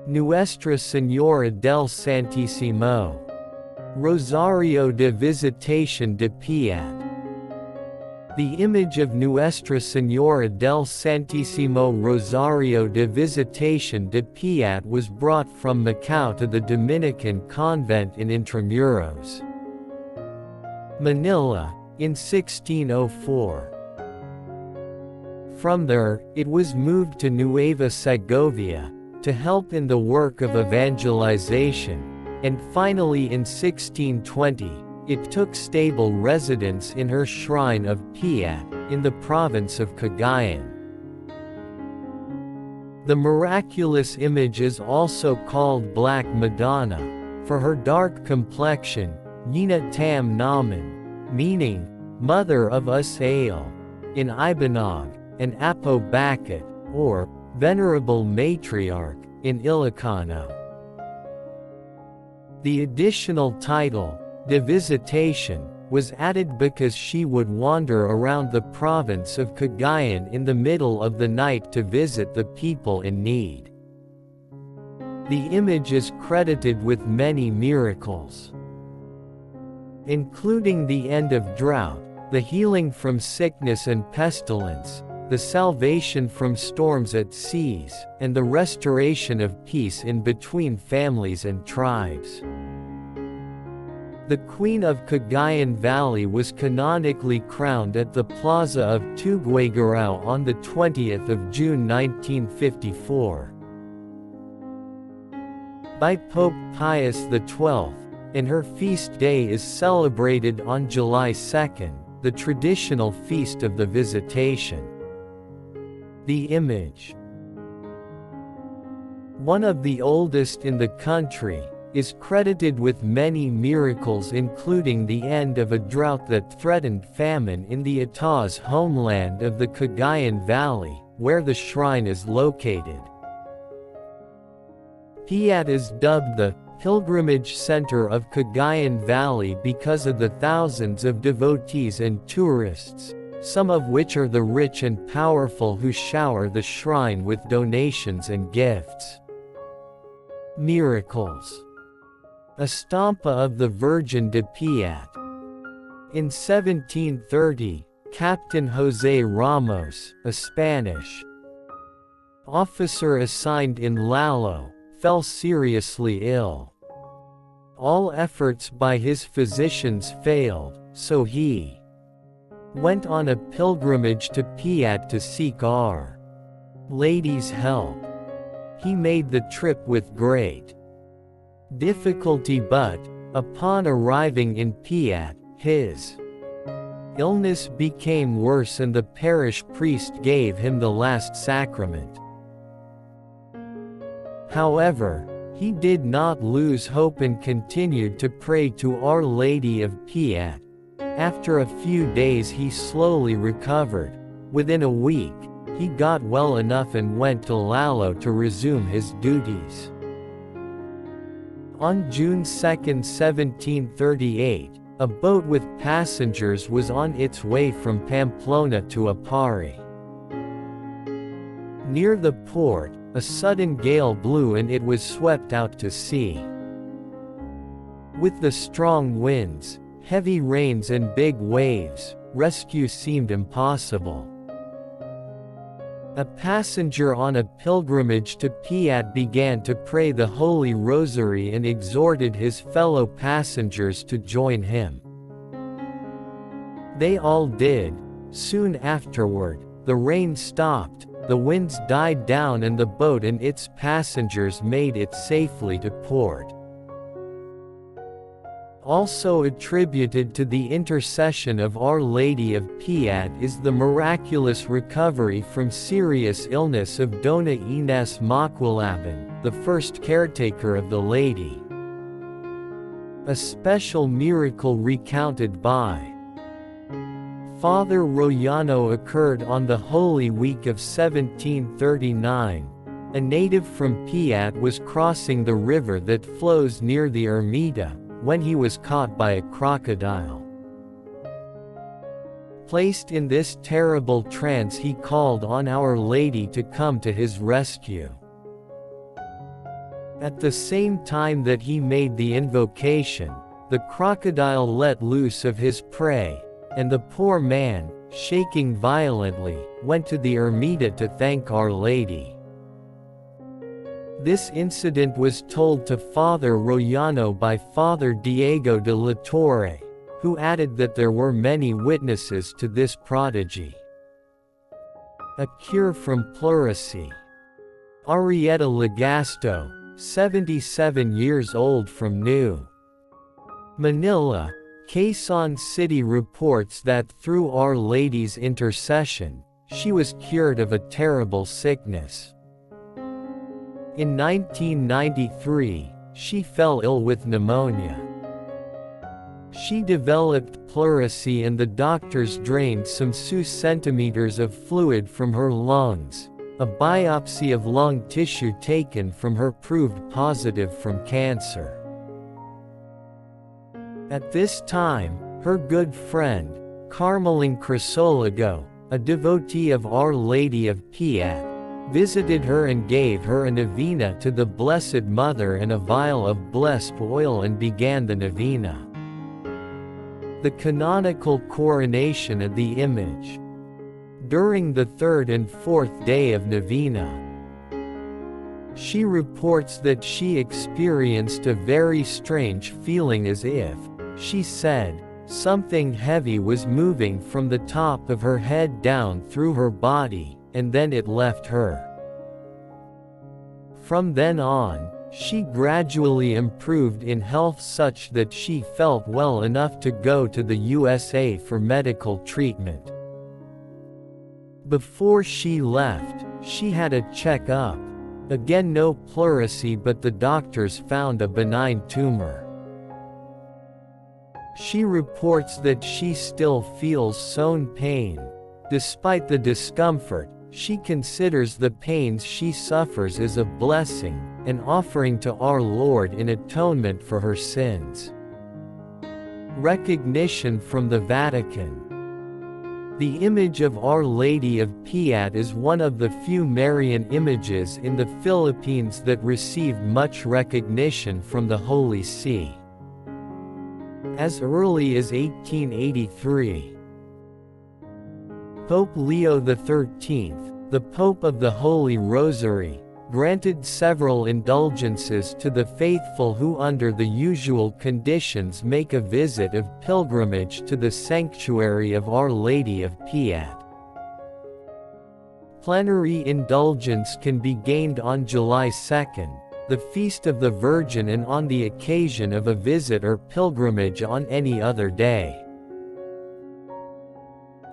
Nuestra Señora del Santisimo. Rosario de Visitacion de Piat. The image of Nuestra Señora del Santisimo Rosario de Visitacion de Piat was brought from Macau to the Dominican convent in Intramuros, Manila, in 1604. From there, it was moved to Nueva Segovia, to help in the work of evangelization, and finally in 1620, it took stable residence in her shrine of Piat, in the province of Cagayan. The miraculous image is also called Black Madonna, for her dark complexion, Yina Tam Naman, meaning, Mother of us Ale, in Ibanog, and Apo Bakit, or Venerable Matriarch, in Ilocano. The additional title, de Visitacion, was added because she would wander around the province of Cagayan in the middle of the night to visit the people in need. The image is credited with many miracles, including the end of drought, the healing from sickness and pestilence, the salvation from storms at seas, and the restoration of peace in between families and tribes. The Queen of Cagayan Valley was canonically crowned at the Plaza of Tuguegarao on the 20th of June 1954 by Pope Pius XII, and her feast day is celebrated on July 2, the traditional feast of the Visitation. The image, one of the oldest in the country, is credited with many miracles including the end of a drought that threatened famine in the Ata's homeland of the Cagayan Valley, where the shrine is located. Piat is dubbed the pilgrimage center of Cagayan Valley because of the thousands of devotees and tourists, some of which are the rich and powerful who shower the shrine with donations and gifts. Miracles. Estampa of the Virgin de Piat. In 1730, Captain José Ramos, a Spanish officer assigned in Lalo, fell seriously ill. All efforts by his physicians failed, so he went on a pilgrimage to Piat to seek Our Lady's help. He made the trip with great difficulty, but, upon arriving in Piat, his illness became worse and the parish priest gave him the last sacrament. However, he did not lose hope and continued to pray to Our Lady of Piat. After a few days he slowly recovered. Within a week, he got well enough and went to Lalo to resume his duties. On June 2, 1738, a boat with passengers was on its way from Pamplona to Apari. Near the port, a sudden gale blew and it was swept out to sea. With the strong winds, heavy rains and big waves, rescue seemed impossible. A passenger on a pilgrimage to Piat began to pray the Holy Rosary and exhorted his fellow passengers to join him. They all did. Soon afterward, the rain stopped, the winds died down and the boat and its passengers made it safely to port. Also attributed to the intercession of Our Lady of Piat is the miraculous recovery from serious illness of Dona Ines Maquilaban, the first caretaker of the Lady. A special miracle recounted by Father Royano occurred on the Holy Week of 1739. A native from Piat was crossing the river that flows near the Ermita, when he was caught by a crocodile. Placed in this terrible trance, he called on Our Lady to come to his rescue. At the same time that he made the invocation, the crocodile let loose of his prey, and the poor man, shaking violently, went to the ermita to thank Our Lady. This incident was told to Father Royano by Father Diego de la Torre, who added that there were many witnesses to this prodigy. A cure from pleurisy. Arietta Legasto, 77 years old, from New Manila, Quezon City, reports that through Our Lady's intercession, she was cured of a terrible sickness. In 1993, she fell ill with pneumonia. She developed pleurisy and the doctors drained some 2 centimeters of fluid from her lungs. A biopsy of lung tissue taken from her proved positive from cancer. At this time, her good friend, Carmeline Crisologo, a devotee of Our Lady of Piat, visited her and gave her a novena to the Blessed Mother and a vial of blessed oil and began the novena. The canonical coronation of the image. During the 3rd and 4th day of novena, she reports that she experienced a very strange feeling, as if, she said, something heavy was moving from the top of her head down through her body, and then it left her. From then on, she gradually improved in health such that she felt well enough to go to the USA for medical treatment. Before she left, she had a check-up. Again, no pleurisy, but the doctors found a benign tumor. She reports that she still feels some pain. Despite the discomfort, she considers the pains she suffers as a blessing, an offering to Our Lord in atonement for her sins. Recognition from the Vatican. The image of Our Lady of Piat is one of the few Marian images in the Philippines that received much recognition from the Holy See. As early as 1883, Pope Leo XIII, the Pope of the Holy Rosary, granted several indulgences to the faithful who under the usual conditions make a visit of pilgrimage to the sanctuary of Our Lady of Piat. Plenary indulgence can be gained on July 2, the Feast of the Virgin, and on the occasion of a visit or pilgrimage on any other day.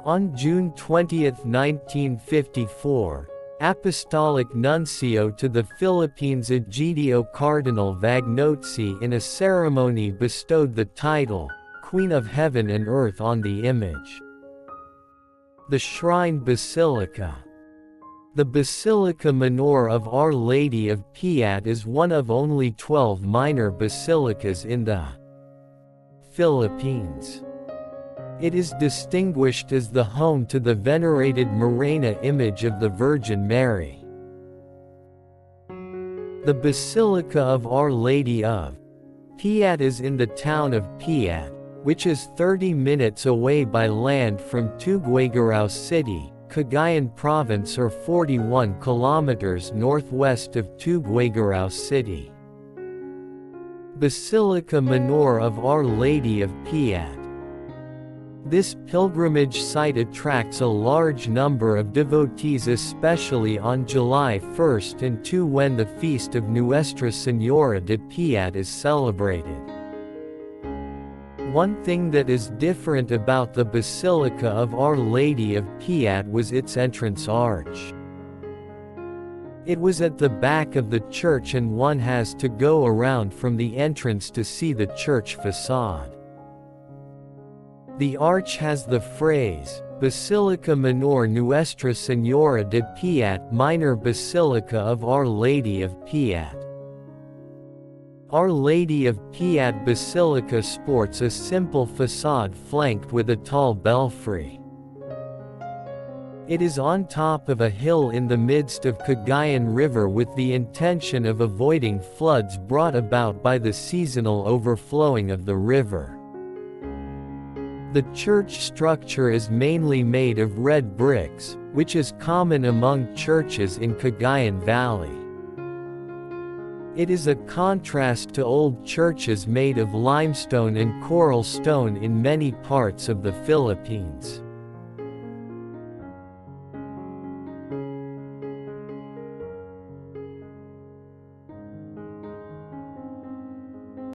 On June 20, 1954, Apostolic Nuncio to the Philippines Egidio Cardinal Vagnozzi in a ceremony bestowed the title, Queen of Heaven and Earth, on the image. The Shrine Basilica. The Basilica Minor of Our Lady of Piat is one of only 12 minor basilicas in the Philippines. It is distinguished as the home to the venerated Morena image of the Virgin Mary. The Basilica of Our Lady of Piat is in the town of Piat, which is 30 minutes away by land from Tuguegarao City, Cagayan Province, or 41 kilometers northwest of Tuguegarao City. Basilica Minor of Our Lady of Piat. This pilgrimage site attracts a large number of devotees, especially on July 1 and 2 when the feast of Nuestra Señora de Piat is celebrated. One thing that is different about the Basilica of Our Lady of Piat was its entrance arch. It was at the back of the church and one has to go around from the entrance to see the church facade. The arch has the phrase, Basilica Minor Nuestra Señora de Piat, Minor Basilica of Our Lady of Piat. Our Lady of Piat Basilica sports a simple facade flanked with a tall belfry. It is on top of a hill in the midst of Cagayan River with the intention of avoiding floods brought about by the seasonal overflowing of the river. The church structure is mainly made of red bricks, which is common among churches in Cagayan Valley. It is a contrast to old churches made of limestone and coral stone in many parts of the Philippines.